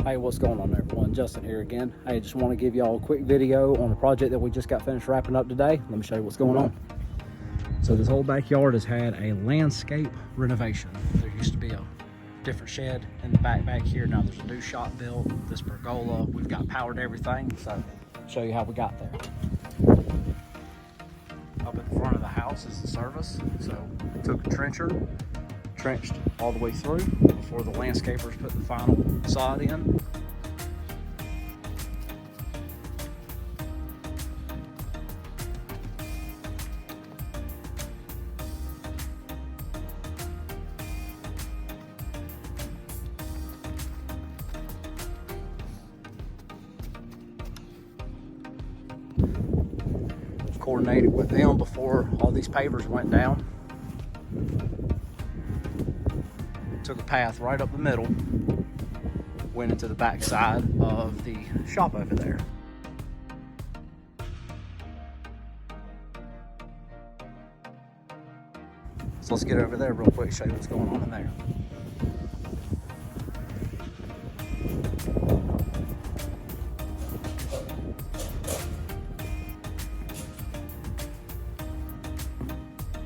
Hey, what's going on everyone? Justin here again. Hey, just want to give y'all a quick video on a project that we just got finished wrapping up today. Let me show you what's going on. So this whole backyard has had a landscape renovation. There used to be a different shed in the back here. Now there's a new shop built, this pergola. We've got powered everything. So I'll show you how we got there. Up in front of the house is the service. So we took a trencher, trenched all the way through before the landscapers put the final sod in. Coordinated with them before all these pavers went down. Took a path right up the middle, went into the back side of the shop over there. So let's get over there real quick, show you what's going on in there.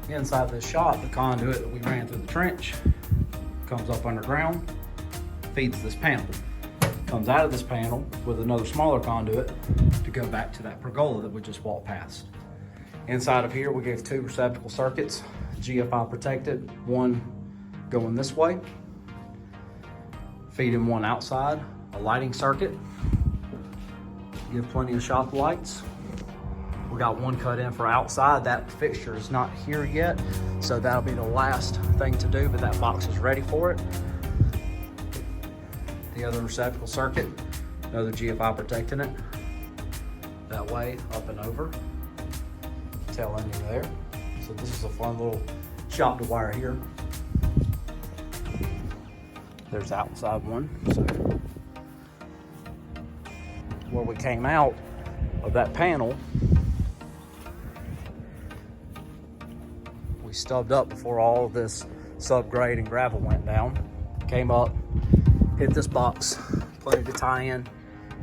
Inside this shop, the conduit that we ran through the trench comes up underground, feeds this panel. Comes out of this panel with another smaller conduit to go back to that pergola that we just walked past. Inside of here, we gave two receptacle circuits, GFI protected, one going this way, feeding one outside, a lighting circuit, give plenty of shop lights. We got one cut in for outside. That fixture is not here yet, so that'll be the last thing to do, but that box is ready for it. The other receptacle circuit, another GFI protecting it. That way, up and over. Tail ending there. So this is a fun little shop to wire here. There's the outside one. So where we came out of that panel, stubbed up before all of this subgrade and gravel went down. Came up, hit this box, plenty to tie in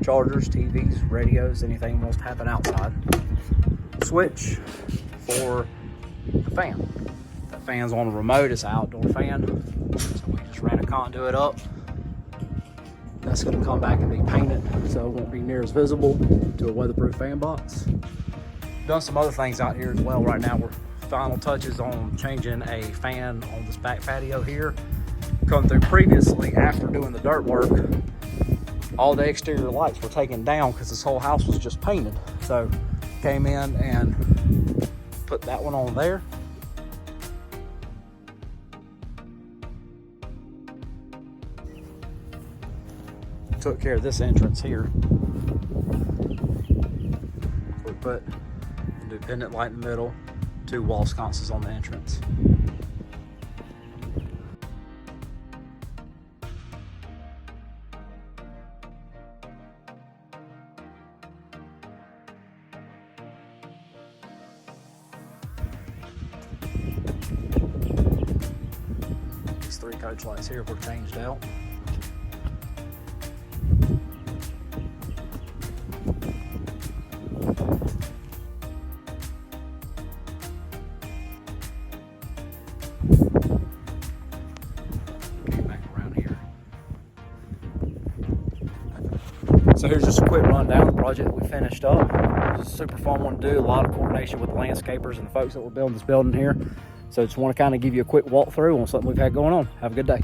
chargers, TVs, radios, anything wants to happen outside. Switch for the fan. That fan's on a remote, it's an outdoor fan. So we just ran a conduit up. That's gonna come back and be painted so it won't be near as visible to a weatherproof fan box. Done some other things out here as well. Right now we're final touches on changing a fan on this back patio here. Come through previously, after doing the dirt work, all the exterior lights were taken down because this whole house was just painted. So came in and put that one on there. Took care of this entrance here. We put a new pendant light in the middle, two wall sconces on the entrance. These three coach lights here were changed out. So here's just a quick rundown of the project that we finished up. It was a super fun one to do, a lot of coordination with the landscapers and the folks that were building this building here. So just want to kind of give you a quick walkthrough on something we've had going on. Have a good day.